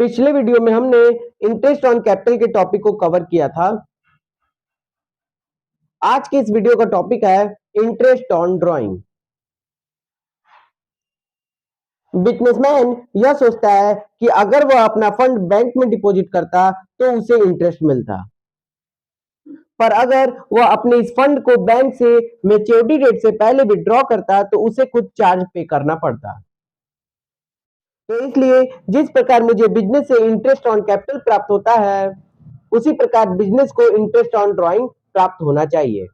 पिछले वीडियो में हमने इंटरेस्ट ऑन कैपिटल के टॉपिक को कवर किया था। आज के इस वीडियो का टॉपिक है इंटरेस्ट ऑन ड्राइंग। बिजनेसमैन यह सोचता है कि अगर वह अपना फंड बैंक में डिपॉजिट करता तो उसे इंटरेस्ट मिलता, पर अगर वह अपने इस फंड को बैंक से मैच्योरिटी डेट से पहले विड्रॉ करता तो उसे कुछ चार्ज पे करना पड़ता। तो इसलिए जिस प्रकार मुझे बिजनेस से इंटरेस्ट ऑन कैपिटल प्राप्त होता है, उसी प्रकार बिजनेस को इंटरेस्ट ऑन ड्राइंग प्राप्त होना चाहिए।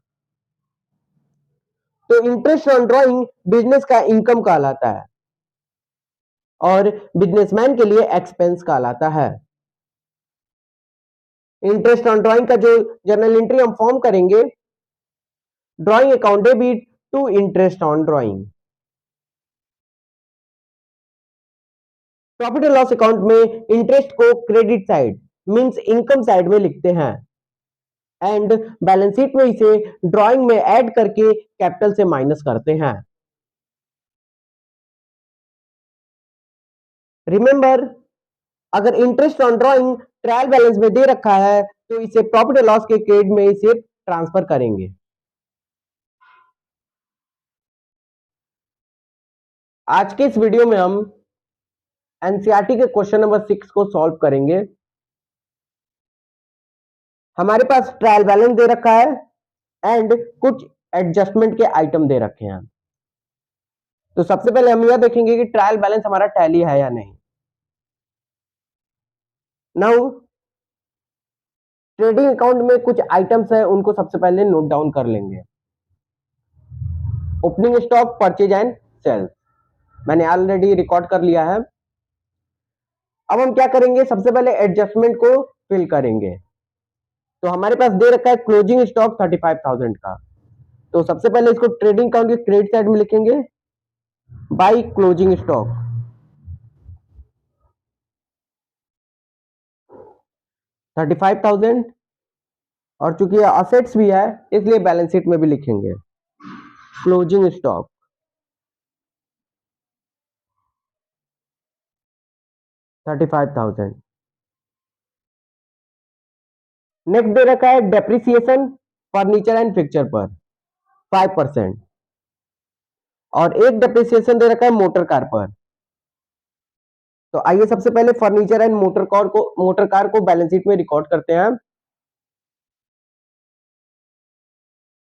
तो इंटरेस्ट ऑन ड्राइंग बिजनेस का इनकम कहलाता है और बिजनेसमैन के लिए एक्सपेंस कहलाता है। इंटरेस्ट ऑन ड्राइंग का जो जर्नल एंट्री हम फॉर्म करेंगे, drawing account debit to interest on drawing. Profit and loss account में इंटरेस्ट को credit side means income side में लिखते हैं एंड बैलेंस शीट में इसे ड्राइंग में ऐड करके कैपिटल से माइनस करते हैं। रिमेंबर, अगर interest on drawing trial balance में दे रखा है तो इसे प्रॉफिट एंड लॉस के क्रेडिट में इसे ट्रांसफर करेंगे। आज के इस वीडियो में हम एनसीईआरटी के क्वेश्चन नंबर 6 को सॉल्व करेंगे। हमारे पास ट्रायल बैलेंस दे रखा है एंड कुछ एडजस्टमेंट के आइटम दे रखे हैं। तो सबसे पहले हम यह देखेंगे कि ट्रायल बैलेंस हमारा टैली है या नहीं। नाउ ट्रेडिंग अकाउंट में कुछ आइटम्स है, उनको सबसे पहले नोट डाउन कर लेंगे। Opening stock, purchase and sales मैंने ऑलरेडी रिकॉर्ड कर लिया है। अब हम क्या करेंगे, सबसे पहले एडजस्टमेंट को फिल करेंगे। तो हमारे पास दे रखा है क्लोजिंग स्टॉक 35,000 का। तो सबसे पहले इसको ट्रेडिंग अकाउंट के क्रेडिट साइड में लिखेंगे बाय क्लोजिंग स्टॉक 35,000, और चूंकि असेट्स भी है इसलिए बैलेंस शीट में भी लिखेंगे क्लोजिंग स्टॉक 35,000। नेक्स्ट दे रखा है डेप्रिसिएशन फर्नीचर एंड फिक्चर पर 5%, और एक डेप्रिसिएशन दे रखा है मोटर कार पर। तो आइए सबसे पहले फर्नीचर एंड मोटर कार को बैलेंस शीट में रिकॉर्ड करते हैं।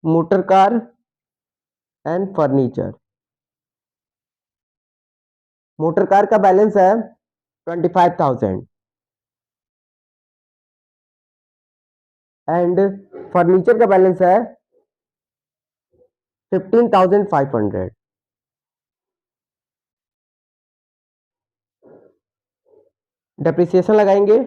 Motor car and furniture, motor car का बैलेंस है 25,000 एंड फर्नीचर का बैलेंस है 15,500। डेप्रिसिएशन लगाएंगे,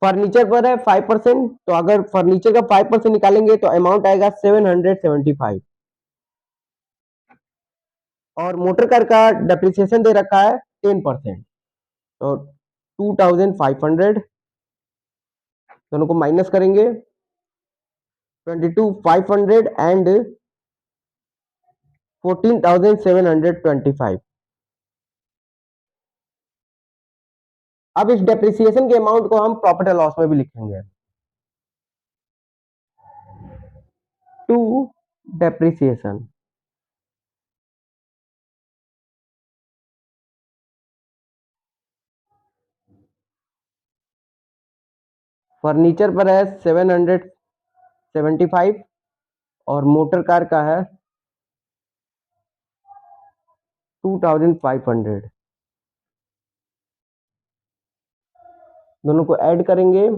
फर्नीचर पर है 5%, तो अगर फर्नीचर का 5% निकालेंगे तो अमाउंट आएगा 775, और मोटर कार का डेप्रिसिएशन दे रखा है 10%, तो 2,500। दोनों को माइनस करेंगे 22,500 एंड 14,725। अब इस डेप्रिसिएशन के अमाउंट को हम प्रॉफिट एंड लॉस में भी लिखेंगे टू डेप्रिसिएशन। फर्नीचर पर है 775 और मोटर कार का है 2,500। दोनों को ऐड करेंगे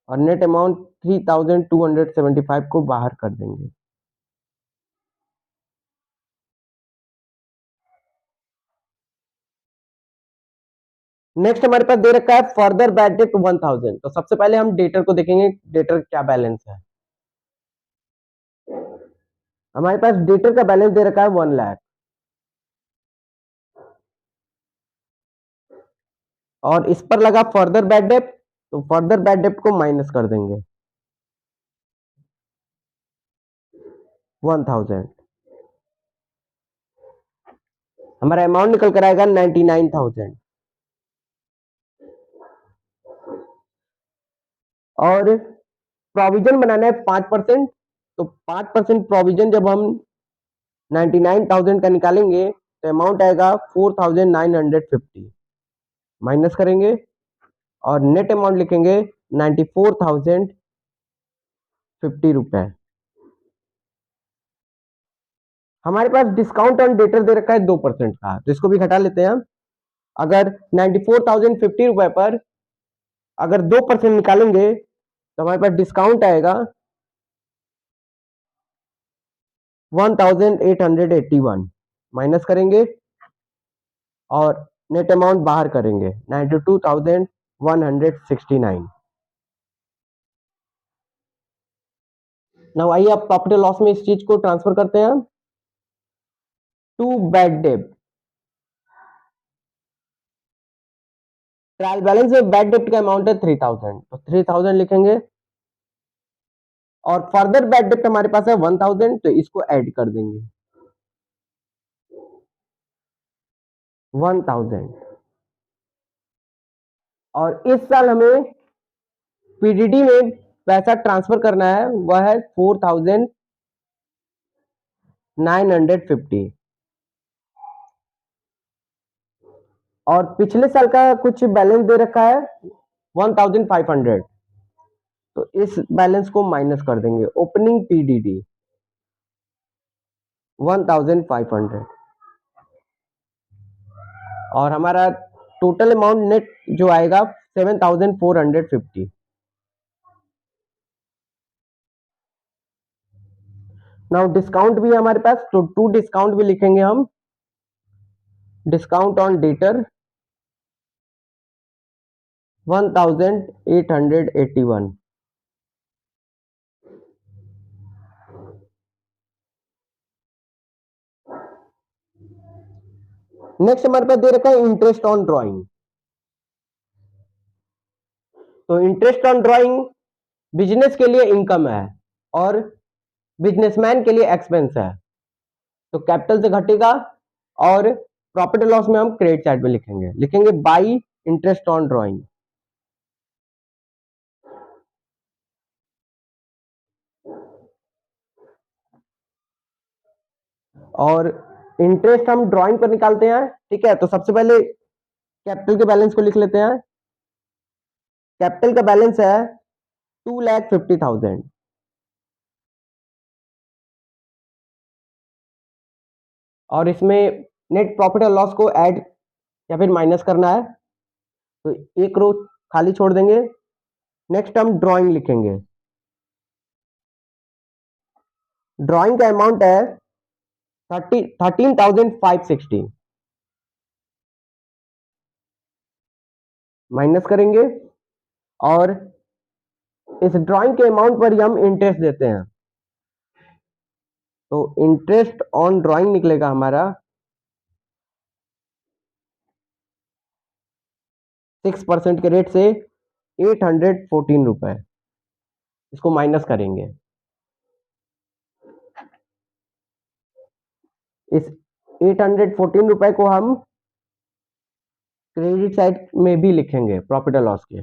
और नेट अमाउंट 3,275 को बाहर कर देंगे। नेक्स्ट हमारे पास दे रखा है फर्दर बैड डेट 1,000। तो सबसे पहले हम डेटर को देखेंगे, डेटर क्या बैलेंस है। हमारे पास डेटर का बैलेंस दे रखा है 1 लाख, और इस पर लगा फर्दर बैड डेट, तो फर्दर बैड डेट को माइनस कर देंगे 1,000। हमारा अमाउंट निकल कर आएगा 99,000। और प्रोविजन बनाना है 5%। तो 5% प्रोविजन जब हम 99,000 का निकालेंगे तो अमाउंट आएगा 4,950, माइनस करेंगे और नेट अमाउंट लिखेंगे 94,050 रुपए। हमारे पास डिस्काउंट ऑन डेटर दे रखा है 2% का, तो इसको भी घटा लेते हैं हम। अगर 94,050 रुपए पर अगर 2% निकालेंगे तो हमारे पास डिस्काउंट आएगा 1,881, माइनस करेंगे और नेट अमाउंट बाहर करेंगे 92,169। नाउ आइए आप प्रॉफिट एंड लॉस में इस चीज को ट्रांसफर करते हैं। टू बैड डेब्ट, ट्रायल बैलेंस में बैड डेब्ट का अमाउंट है 3,000, तो 3,000 लिखेंगे और फर्दर बैड डेब्ट हमारे पास है 1,000, तो इसको ऐड कर देंगे 1,000। और इस साल हमें पीडीडी में पैसा ट्रांसफर करना है, वह है 4,950। और पिछले साल का कुछ बैलेंस दे रखा है 1,500, तो इस बैलेंस को माइनस कर देंगे। ओपनिंग पीडीडी 1,500 और हमारा टोटल अमाउंट नेट जो आएगा 7,450। नाउ डिस्काउंट भी है हमारे पास, तो टू डिस्काउंट भी लिखेंगे हम। Discount on debtor 1,881। नेक्स्ट हमारे पास दे रखा है इंटरेस्ट ऑन ड्राइंग। तो इंटरेस्ट ऑन ड्राइंग बिजनेस के लिए इनकम है और बिजनेसमैन के लिए एक्सपेंस है, तो कैपिटल से घटेगा और प्रॉफिट एंड लॉस में हम क्रेडिट साइड में लिखेंगे बाई इंटरेस्ट ऑन ड्राइंग। और इंटरेस्ट हम ड्राइंग पर निकालते हैं, ठीक है। तो सबसे पहले कैपिटल के बैलेंस को लिख लेते हैं। कैपिटल का बैलेंस है 2,50,000 और इसमें नेट प्रॉफिट और लॉस को ऐड या फिर माइनस करना है, तो एक रो खाली छोड़ देंगे। नेक्स्ट हम ड्राइंग लिखेंगे। ड्राइंग का अमाउंट है 13,560, माइनस करेंगे और इस ड्राइंग के अमाउंट पर ही हम इंटरेस्ट देते हैं, तो इंटरेस्ट ऑन ड्राइंग निकलेगा हमारा 6% के रेट से 814 रुपए। इसको माइनस करेंगे। इस 814 रुपए को हम क्रेडिट साइड में भी लिखेंगे प्रॉफिट और लॉस के।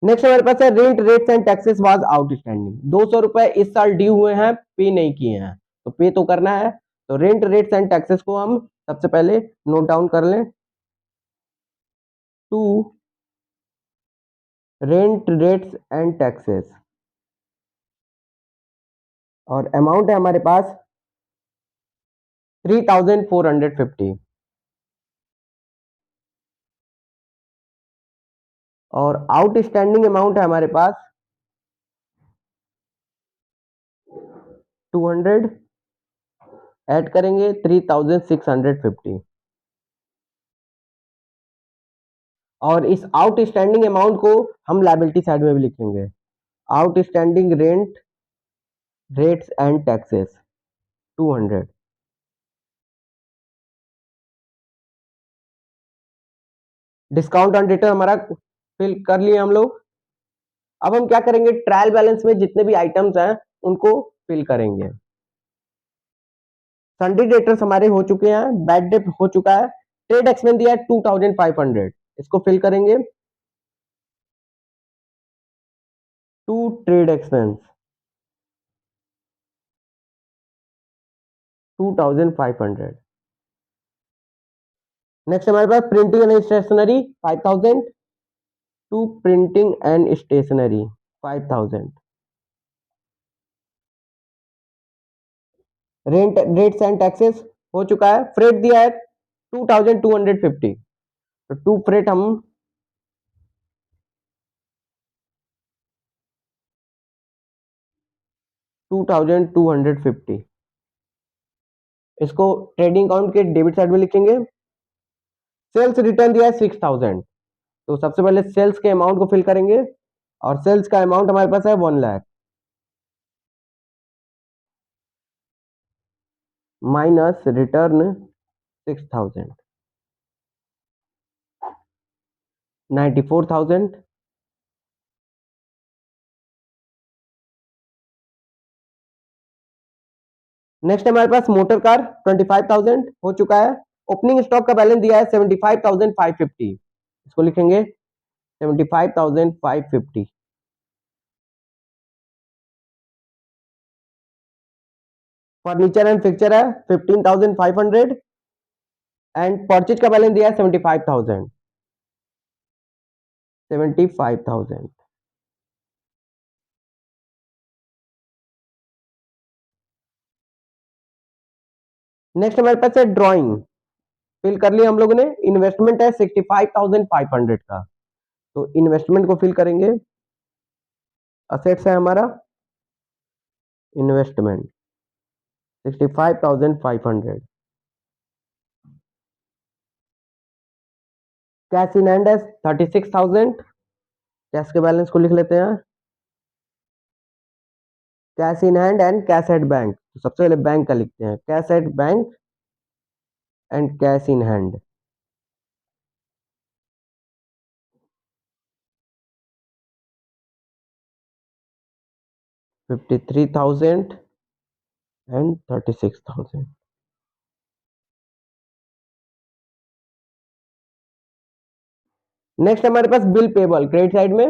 नेक्स्ट हमारे पास है rent rates and taxes was outstanding. 200 रुपए इस साल ड्यू हुए हैं, पे नहीं किए हैं, तो पे तो करना है। तो रेंट रेट्स एंड टैक्सेस को हम सबसे पहले नोट डाउन कर लें। To rent rates and taxes और अमाउंट है हमारे पास 3,450 और आउटस्टैंडिंग अमाउंट है हमारे पास 200, ऐड करेंगे 3,650 और इस आउटस्टैंडिंग अमाउंट को हम लायबिलिटी साइड में भी लिखेंगे। Outstanding rent rates and taxes 200। Discount on debtor हमारा फिल कर लिए हम लोग। अब हम क्या करेंगे, ट्रायल बैलेंस में जितने भी आइटम्स हैं उनको फिल करेंगे। सन्डी डेटर्स हमारे हो चुके हैं, बैड डेट हो चुका है, ट्रेड एक्सपेंस दिया है 2500, इसको फिल करेंगे। To trade expense 2500। नेक्स्ट हमारे पास printing and stationery 5000, to printing and stationery 5000। Rent rates and taxes हो चुका है, फ्रेट दिया है 2250, तो टू फ्रेट हम 2250, इसको ट्रेडिंग अकाउंट के डेबिट साइड में लिखेंगे। सेल्स रिटर्न दिया है 6000, तो सबसे पहले सेल्स के अमाउंट को फिल करेंगे, और सेल्स का अमाउंट हमारे पास है 1 लाख माइनस रिटर्न 6000, 94,000। नेक्स्ट हमारे पास मोटर कार 25,000 हो चुका है। ओपनिंग स्टॉक का बैलेंस दिया है 75,550, इसको लिखेंगे 75,550। फर्नीचर एंड फिक्चर है 15,500, एंड परचेज का बैलेंस दिया है 75,000, 75,000। नेक्स्ट हमारे पास है ड्राइंग, फिल कर लिया हम लोगों ने। इन्वेस्टमेंट है 65,500 का, तो इन्वेस्टमेंट को फिल करेंगे। असेट्स है हमारा इन्वेस्टमेंट 65,500। कैश इन हैंड है 36,000, कैश के बैलेंस को लिख लेते हैं। Cash in hand and cash at bank, तो सबसे पहले बैंक का लिखते हैं, cash at bank and cash in hand. $53,000 and 36,000। Next हमारे पास बिल पेबल, क्रेडिट साइड में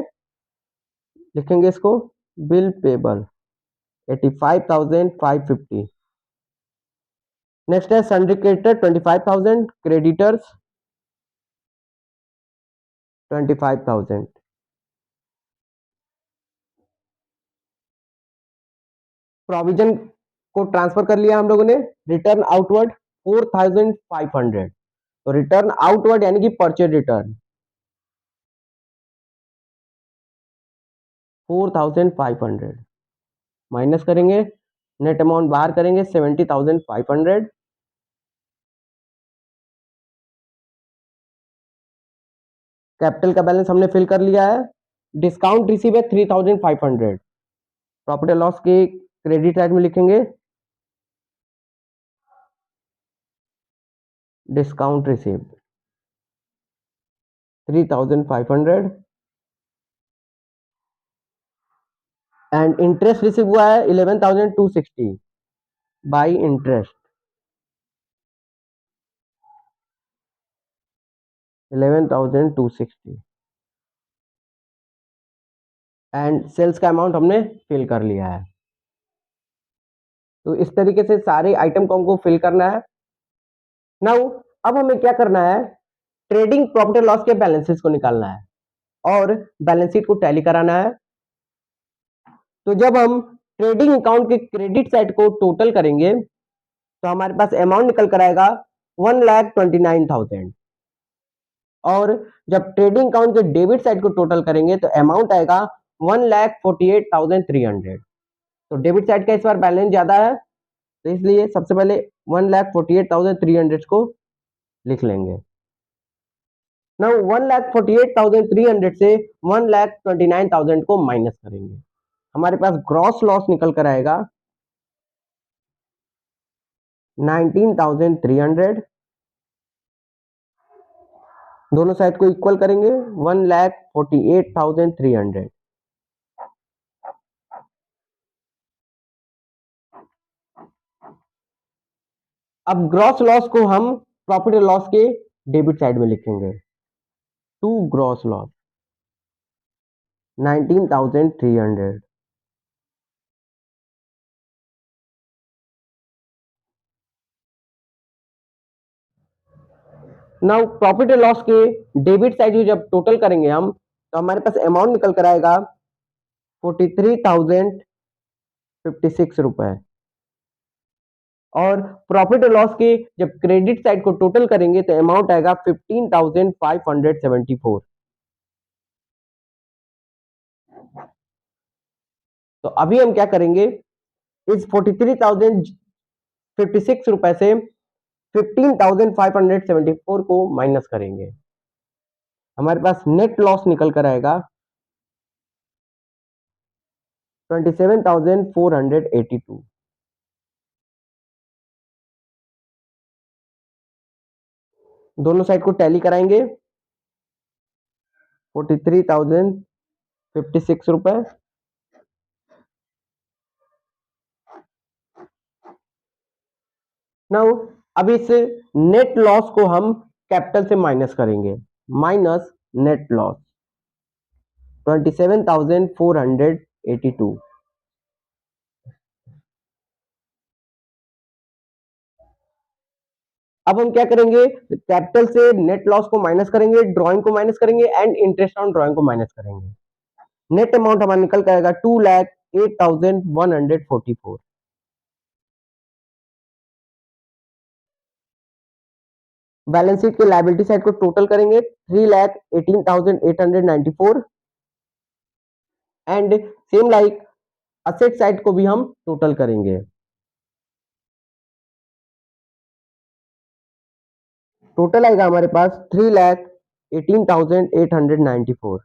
लिखेंगे इसको बिल पेबल 85,550। नेक्स्ट है सन्ड्री क्रेडिटर 25,000, क्रेडिटर्स 25,000। प्रोविजन को ट्रांसफर कर लिया हम लोगों ने। रिटर्न आउटवर्ड 4,500, तो रिटर्न आउटवर्ड यानी कि परचेज रिटर्न 4,500 माइनस करेंगे, नेट अमाउंट बाहर करेंगे 70,500। कैपिटल का बैलेंस हमने फिल कर लिया है। डिस्काउंट रिसीव है 3,500, प्रॉफिट एंड लॉस के क्रेडिट साइड में लिखेंगे discount receive 3,500, and interest receive हुआ है 11,260 बाई इंटरेस्ट 11,260, एंड सेल्स का अमाउंट हमने फिल कर लिया है। तो इस तरीके से सारे आइटम को हमको फिल करना है। नाउ अब हमें क्या करना है, ट्रेडिंग प्रॉफिट एंड लॉस के बैलेंसेस को निकालना है और बैलेंस शीट को टैली कराना है। तो जब हम ट्रेडिंग अकाउंट के क्रेडिट साइड को टोटल करेंगे तो हमारे पास अमाउंट निकल कर आएगा 1,29,000, और जब ट्रेडिंग अकाउंट के डेबिट साइड को टोटल करेंगे तो अमाउंट आएगा 1,48,300। तो डेबिट साइड का इस बार बैलेंस ज्यादा है, तो इसलिए सबसे पहले 1,48,300 को लिख लेंगे। ना 1,48,300 से 1,29,000 को माइनस करेंगे, हमारे पास ग्रॉस लॉस निकल कर आएगा 19,300। दोनों साइड को इक्वल करेंगे 1,48,300। अब ग्रॉस लॉस को हम प्रॉफिट एंड लॉस के डेबिट साइड में लिखेंगे। To gross loss 19,300। Now profit and loss के डेबिट साइड को जब टोटल करेंगे हम, तो हमारे पास अमाउंट निकल कर आएगा 43,056 रुपए। और प्रॉफिट एंड लॉस के जब क्रेडिट साइड को टोटल करेंगे तो अमाउंट आएगा 15,574। तो अभी हम क्या करेंगे, इस 43,056 रुपए से 15,574 को माइनस करेंगे। हमारे पास नेट लॉस निकल कर आएगा 27,482। दोनों साइड को टैली कराएंगे। 43,056 रुपए नाउ अब इस नेट लॉस को हम कैपिटल से माइनस करेंगे। Minus net loss 27,482। अब हम क्या करेंगे, कैपिटल से नेट लॉस को माइनस करेंगे, ड्राइंग को माइनस करेंगे एंड इंटरेस्ट ऑन ड्राइंग को माइनस करेंगे। नेट अमाउंट हमारा निकल कर आएगा 2,08,144। बैलेंस शीट के लायबिलिटी साइड को टोटल करेंगे 3,18,894 and same like asset side को भी हम टोटल करेंगे। टोटल आएगा हमारे पास 3,18,894।